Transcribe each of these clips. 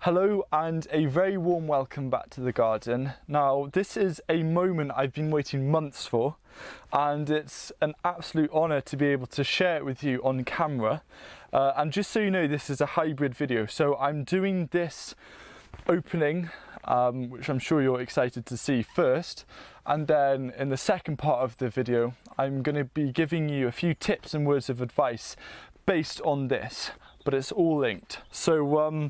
Hello and a very warm welcome back to the garden. Now this is a moment I've been waiting months for, and it's an absolute honour to be able to share it with you on camera. And just so you know, this is a hybrid video, so I'm doing this opening, which I'm sure you're excited to see first, and then in the second part of the video I'm going to be giving you a few tips and words of advice based on this, but it's all linked. So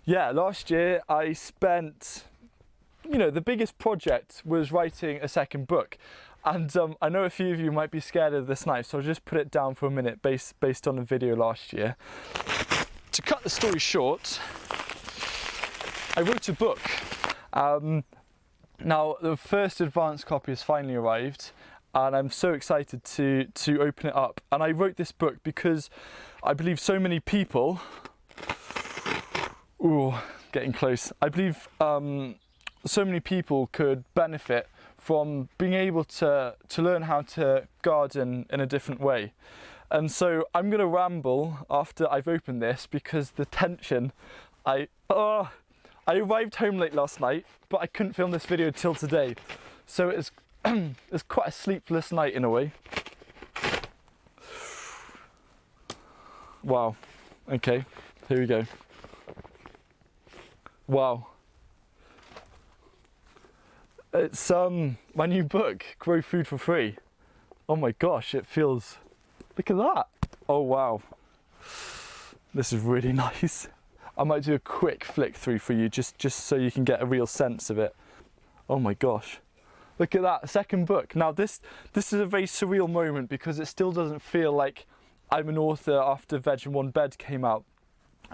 yeah, last year I spent, the biggest project was writing a second book. And I know a few of you might be scared of this knife, so I'll just put it down for a minute based on a video last year. To cut the story short, I wrote a book. Now the first advanced copy has finally arrived, and I'm so excited to open it up. And I wrote this book because I believe so many people, getting close. I believe so many people could benefit from being able to learn how to garden in a different way. And so I'm going to ramble after I've opened this because the tension, I arrived home late last night, but I couldn't film this video till today. So it's it's quite a sleepless night in a way. Wow. Okay, here we go. Wow. It's my new book, Grow Food for Free. Oh my gosh, it feels, look at that. Oh wow. This is really nice. I might do a quick flick through for you just so you can get a real sense of it. Oh my gosh. Look at that, second book. Now this is a very surreal moment because it still doesn't feel like I'm an author after Veg in One Bed came out,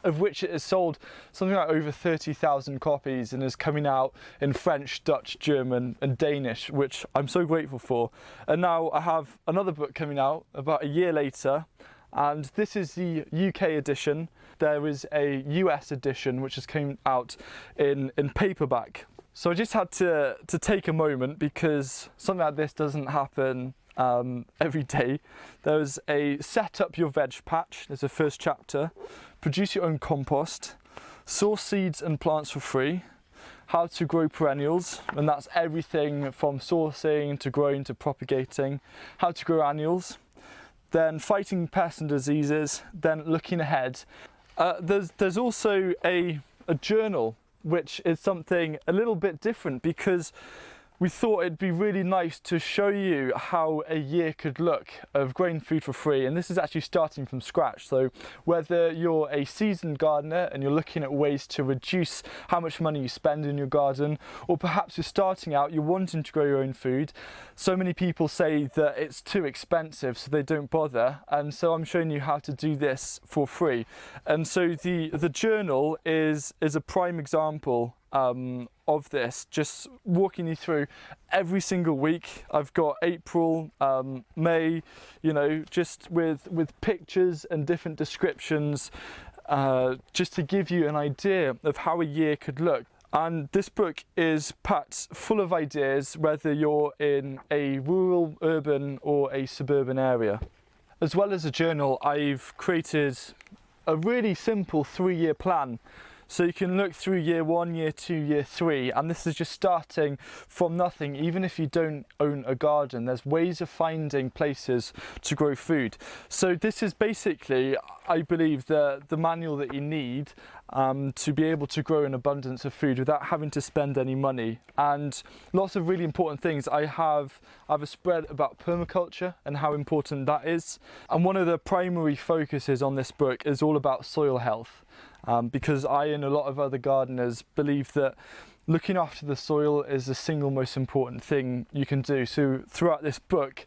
of which it has sold something like over 30,000 copies and is coming out in French, Dutch, German and Danish, which I'm so grateful for. And now I have another book coming out about a year later, and this is the UK edition. There is a US edition which has come out in paperback. So I just had to take a moment because something like this doesn't happen every day. There's a set up your veg patch, there's a first chapter, produce your own compost, source seeds and plants for free, how to grow perennials, and that's everything from sourcing to growing to propagating, how to grow annuals, then fighting pests and diseases, then looking ahead. There's also a journal, which is something a little bit different because we thought it'd be really nice to show you how a year could look of growing food for free, and this is actually starting from scratch. So whether you're a seasoned gardener and you're looking at ways to reduce how much money you spend in your garden, or perhaps you're starting out, you're wanting to grow your own food. So many people say that it's too expensive so they don't bother, and so I'm showing you how to do this for free. And so the journal is a prime example of this, just walking you through every single week. I've got April, May, just with pictures and different descriptions, just to give you an idea of how a year could look. And this book is packed full of ideas, whether you're in a rural, urban or a suburban area. As well as a journal, I've created a really simple 3-year plan. So you can look through year 1, year 2, year 3, and this is just starting from nothing. Even if you don't own a garden, there's ways of finding places to grow food. So this is basically, I believe, the manual that you need to be able to grow an abundance of food without having to spend any money. And lots of really important things. I have a spread about permaculture and how important that is. And one of the primary focuses on this book is all about soil health. Because I and a lot of other gardeners believe that looking after the soil is the single most important thing you can do. So throughout this book,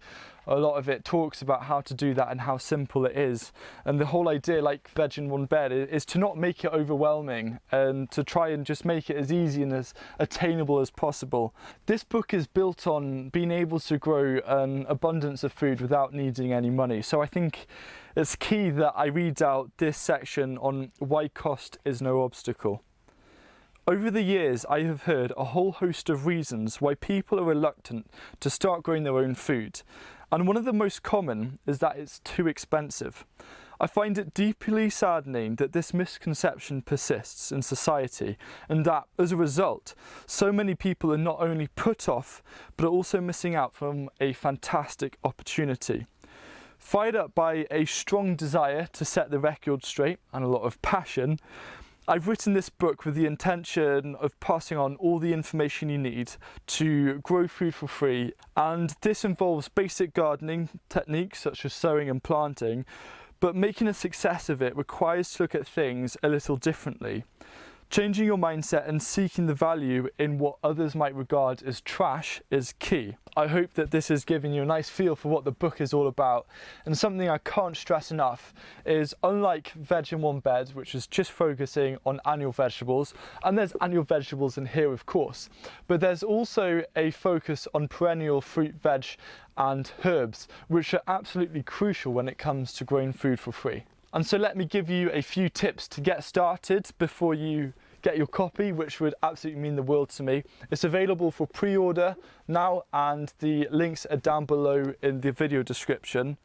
a lot of it talks about how to do that and how simple it is. And the whole idea, like Veg in One Bed, is to not make it overwhelming and to try and just make it as easy and as attainable as possible. This book is built on being able to grow an abundance of food without needing any money. So I think it's key that I read out this section on why cost is no obstacle. Over the years, I have heard a whole host of reasons why people are reluctant to start growing their own food. And one of the most common is that it's too expensive. I find it deeply saddening that this misconception persists in society and that, as a result, so many people are not only put off, but are also missing out from a fantastic opportunity. Fired up by a strong desire to set the record straight and a lot of passion, I've written this book with the intention of passing on all the information you need to grow food for free, and this involves basic gardening techniques such as sowing and planting, but making a success of it requires to look at things a little differently. Changing your mindset and seeking the value in what others might regard as trash is key. I hope that this has given you a nice feel for what the book is all about, and something I can't stress enough is, unlike Veg in One Bed, which is just focusing on annual vegetables, and there's annual vegetables in here of course, but there's also a focus on perennial fruit, veg and herbs, which are absolutely crucial when it comes to growing food for free. And so let me give you a few tips to get started before you get your copy, which would absolutely mean the world to me. It's available for pre-order now, and the links are down below in the video description.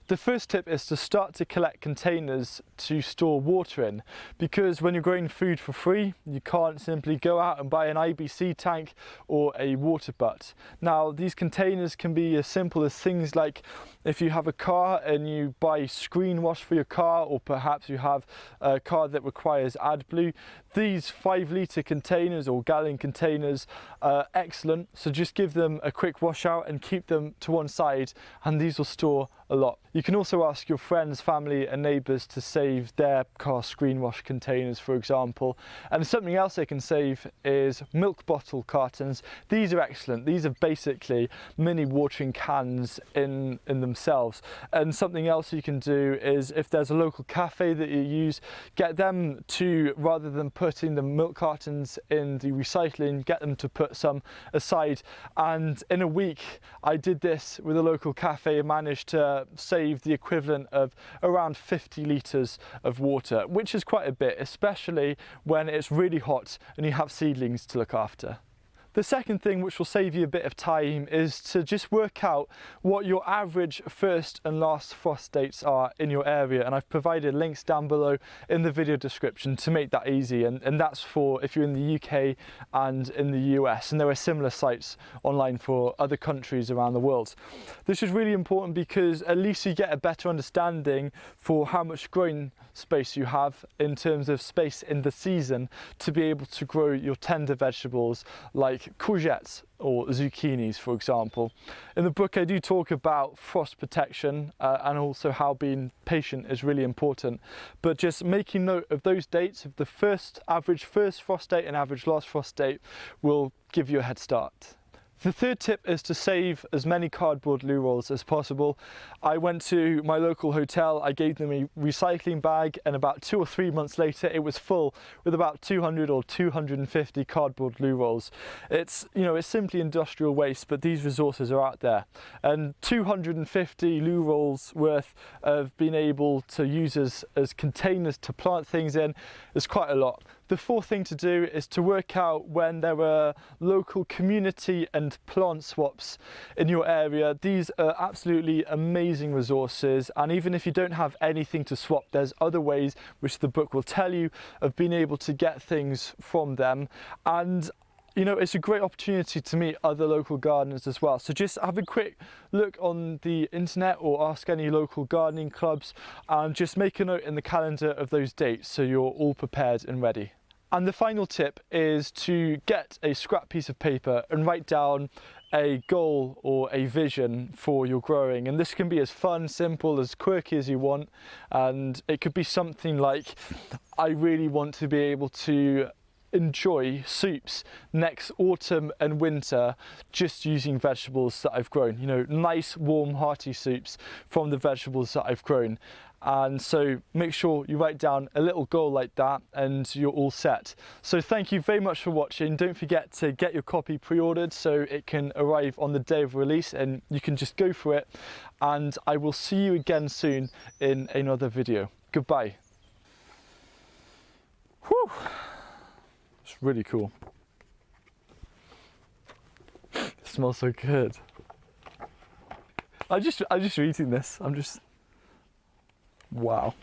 The first tip is to start to collect containers to store water in, because when you're growing food for free, you can't simply go out and buy an IBC tank or a water butt. Now, these containers can be as simple as things like if you have a car and you buy screen wash for your car, or perhaps you have a car that requires AdBlue, these 5-litre containers or gallon containers are excellent. So just give them a quick wash out and keep them to one side, and these will store a lot. You can also ask your friends, family and neighbours to save their car screen wash containers, for example. And something else they can save is milk bottle cartons. These are excellent. These are basically mini watering cans in themselves. And something else you can do is, if there's a local cafe that you use, get them to, rather than putting the milk cartons in the recycling, get them to put some aside. And in a week I did this with a local cafe and managed to save the equivalent of around 50 litres of water, which is quite a bit, especially when it's really hot and you have seedlings to look after. The second thing, which will save you a bit of time, is to just work out what your average first and last frost dates are in your area, and I've provided links down below in the video description to make that easy, and that's for if you're in the UK and in the US, and there are similar sites online for other countries around the world. This is really important because at least you get a better understanding for how much growing space you have in terms of space in the season to be able to grow your tender vegetables like courgettes or zucchinis, for example. In the book I do talk about frost protection and also how being patient is really important, but just making note of those dates of the average first frost date and average last frost date will give you a head start. The third tip is to save as many cardboard loo rolls as possible. I went to my local hotel, I gave them a recycling bag, and about 2 or 3 months later it was full with about 200 or 250 cardboard loo rolls. It's simply industrial waste, but these resources are out there. And 250 loo rolls worth of being able to use as containers to plant things in is quite a lot. The fourth thing to do is to work out when there are local community and plant swaps in your area. These are absolutely amazing resources, and even if you don't have anything to swap, there's other ways, which the book will tell you, of being able to get things from them. And it's a great opportunity to meet other local gardeners as well. So just have a quick look on the internet or ask any local gardening clubs, and just make a note in the calendar of those dates so you're all prepared and ready. And the final tip is to get a scrap piece of paper and write down a goal or a vision for your growing. And this can be as fun, simple, as quirky as you want. And it could be something like, I really want to be able to enjoy soups next autumn and winter just using vegetables that I've grown, nice warm hearty soups from the vegetables that I've grown. And so make sure you write down a little goal like that and you're all set. So thank you very much for watching. Don't forget to get your copy pre-ordered so it can arrive on the day of release and you can just go for it. And I will see you again soon in another video. Goodbye. Whew. It's really cool. It smells so good. I'm just eating this. Wow.